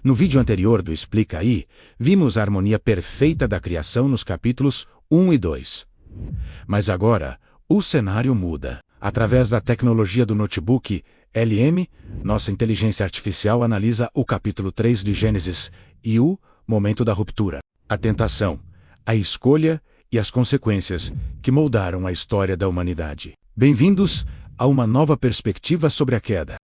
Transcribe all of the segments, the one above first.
No vídeo anterior do Explica Aí, vimos a harmonia perfeita da criação nos capítulos 1 e 2. Mas agora, o cenário muda. Através da tecnologia do notebook LM, nossa inteligência artificial analisa o capítulo 3 de Gênesis e o momento da ruptura, a tentação, a escolha e as consequências que moldaram a história da humanidade. Bem-vindos a uma nova perspectiva sobre a queda.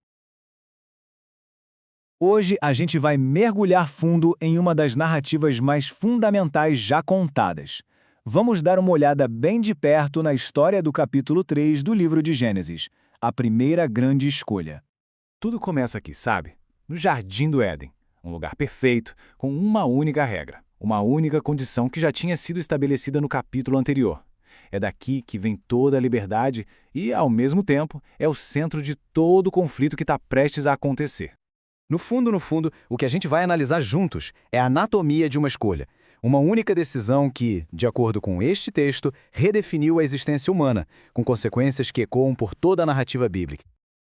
Hoje a gente vai mergulhar fundo em uma das narrativas mais fundamentais já contadas. Vamos dar uma olhada bem de perto na história do capítulo 3 do livro de Gênesis, a primeira grande escolha. Tudo começa aqui, sabe? No Jardim do Éden, um lugar perfeito, com uma única regra, uma única condição que já tinha sido estabelecida no capítulo anterior. É daqui que vem toda a liberdade e, ao mesmo tempo, é o centro de todo o conflito que está prestes a acontecer. No fundo, o que a gente vai analisar juntos é a anatomia de uma escolha. Uma única decisão que, de acordo com este texto, redefiniu a existência humana, com consequências que ecoam por toda a narrativa bíblica.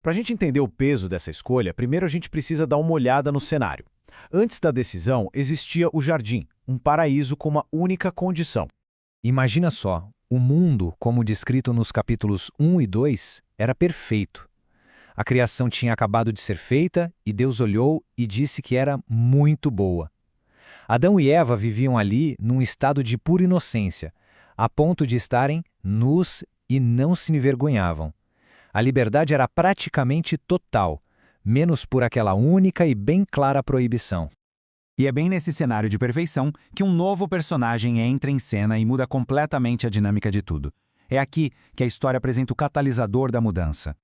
Para a gente entender o peso dessa escolha, primeiro a gente precisa dar uma olhada no cenário. Antes da decisão, existia o jardim, um paraíso com uma única condição. Imagina só, o mundo, como descrito nos capítulos 1 e 2, era perfeito. A criação tinha acabado de ser feita e Deus olhou e disse que era muito boa. Adão e Eva viviam ali num estado de pura inocência, a ponto de estarem nus e não se envergonhavam. A liberdade era praticamente total, menos por aquela única e bem clara proibição. E é bem nesse cenário de perfeição que um novo personagem entra em cena e muda completamente a dinâmica de tudo. É aqui que a história apresenta o catalisador da mudança.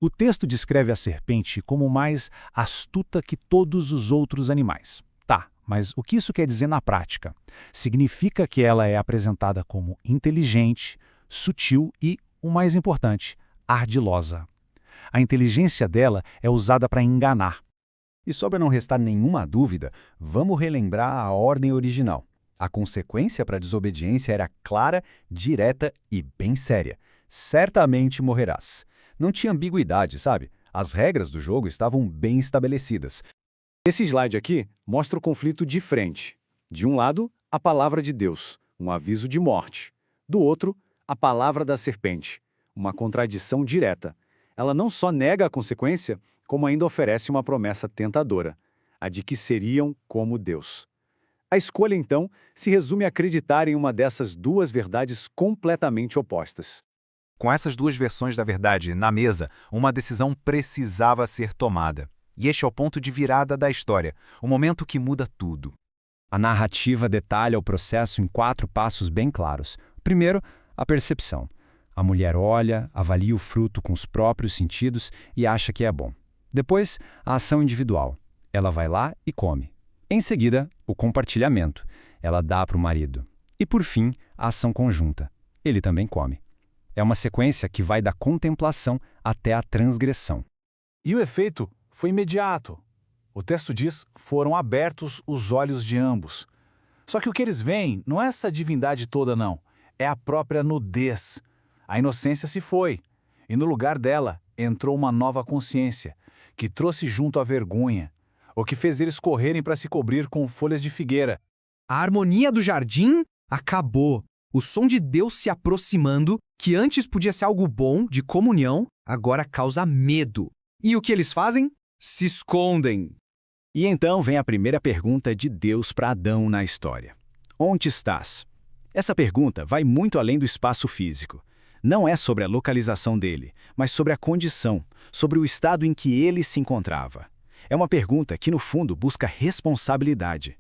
O texto descreve a serpente como mais astuta que todos os outros animais. Tá, mas o que isso quer dizer na prática? Significa que ela é apresentada como inteligente, sutil e, o mais importante, ardilosa. A inteligência dela é usada para enganar. E só para não restar nenhuma dúvida, vamos relembrar a ordem original. A consequência para a desobediência era clara, direta e bem séria. Certamente morrerás. Não tinha ambiguidade, sabe? As regras do jogo estavam bem estabelecidas. Esse slide aqui mostra o conflito de frente. De um lado, a palavra de Deus, um aviso de morte. Do outro, a palavra da serpente, uma contradição direta. Ela não só nega a consequência, como ainda oferece uma promessa tentadora, a de que seriam como Deus. A escolha, então, se resume a acreditar em uma dessas duas verdades completamente opostas. Com essas duas versões da verdade na mesa, uma decisão precisava ser tomada. E este é o ponto de virada da história, o momento que muda tudo. A narrativa detalha o processo em 4 passos bem claros. Primeiro, a percepção. A mulher olha, avalia o fruto com os próprios sentidos e acha que é bom. Depois, a ação individual. Ela vai lá e come. Em seguida, o compartilhamento. Ela dá para o marido. E por fim, a ação conjunta. Ele também come. É uma sequência que vai da contemplação até a transgressão. E o efeito foi imediato. O texto diz, foram abertos os olhos de ambos. Só que o que eles veem não é essa divindade toda, não. É a própria nudez. A inocência se foi. E no lugar dela entrou uma nova consciência, que trouxe junto a vergonha, o que fez eles correrem para se cobrir com folhas de figueira. A harmonia do jardim acabou. O som de Deus se aproximando, que antes podia ser algo bom, de comunhão, agora causa medo. E o que eles fazem? Se escondem. E então vem a primeira pergunta de Deus para Adão na história. Onde estás? Essa pergunta vai muito além do espaço físico. Não é sobre a localização dele, mas sobre a condição, sobre o estado em que ele se encontrava. É uma pergunta que, no fundo, busca responsabilidade.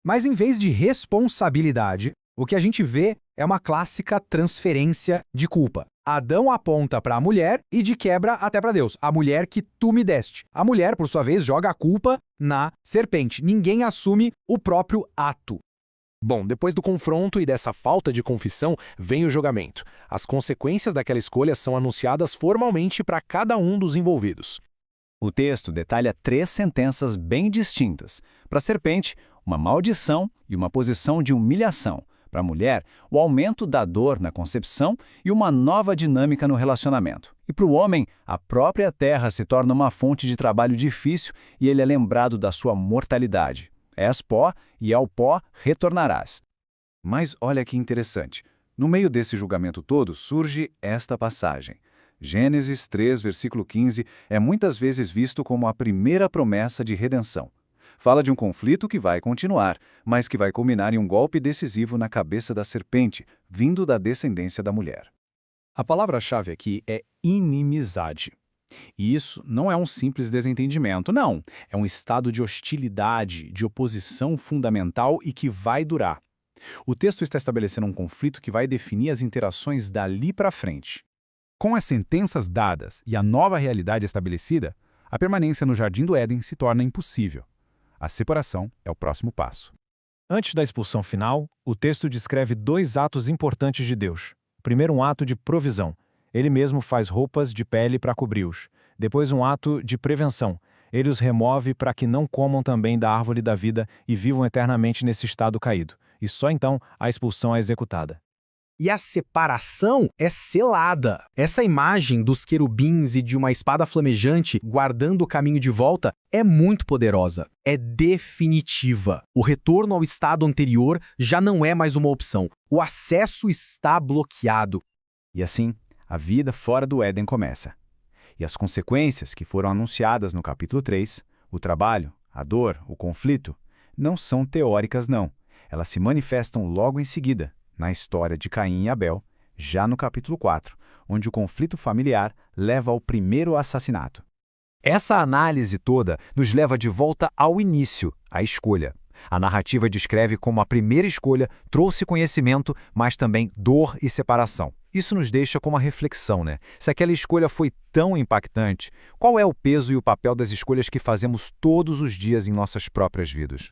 Mas em vez de responsabilidade, o que a gente vê é uma clássica transferência de culpa. Adão aponta para a mulher e de quebra até para Deus. A mulher que tu me deste. A mulher, por sua vez, joga a culpa na serpente. Ninguém assume o próprio ato. Bom, depois do confronto e dessa falta de confissão, vem o julgamento. As consequências daquela escolha são anunciadas formalmente para cada um dos envolvidos. O texto detalha 3 sentenças bem distintas. Para a serpente, uma maldição e uma posição de humilhação. Para a mulher, o aumento da dor na concepção e uma nova dinâmica no relacionamento. E para o homem, a própria terra se torna uma fonte de trabalho difícil e ele é lembrado da sua mortalidade. És pó e ao pó retornarás. Mas olha que interessante. No meio desse julgamento todo surge esta passagem. Gênesis 3, versículo 15, é muitas vezes visto como a primeira promessa de redenção. Fala de um conflito que vai continuar, mas que vai culminar em um golpe decisivo na cabeça da serpente, vindo da descendência da mulher. A palavra-chave aqui é inimizade. E isso não é um simples desentendimento, não. É um estado de hostilidade, de oposição fundamental e que vai durar. O texto está estabelecendo um conflito que vai definir as interações dali para frente. Com as sentenças dadas e a nova realidade estabelecida, a permanência no Jardim do Éden se torna impossível. A separação é o próximo passo. Antes da expulsão final, o texto descreve dois atos importantes de Deus. Primeiro, um ato de provisão. Ele mesmo faz roupas de pele para cobri-os. Depois, um ato de prevenção. Ele os remove para que não comam também da árvore da vida e vivam eternamente nesse estado caído. E só então a expulsão é executada. E a separação é selada. Essa imagem dos querubins e de uma espada flamejante guardando o caminho de volta é muito poderosa. É definitiva. O retorno ao estado anterior já não é mais uma opção. O acesso está bloqueado. E assim, a vida fora do Éden começa. E as consequências que foram anunciadas no capítulo 3, o trabalho, a dor, o conflito, não são teóricas não. Elas se manifestam logo em seguida, na história de Caim e Abel, já no capítulo 4, onde o conflito familiar leva ao primeiro assassinato. Essa análise toda nos leva de volta ao início, à escolha. A narrativa descreve como a primeira escolha trouxe conhecimento, mas também dor e separação. Isso nos deixa com uma reflexão, né? Se aquela escolha foi tão impactante, qual é o peso e o papel das escolhas que fazemos todos os dias em nossas próprias vidas?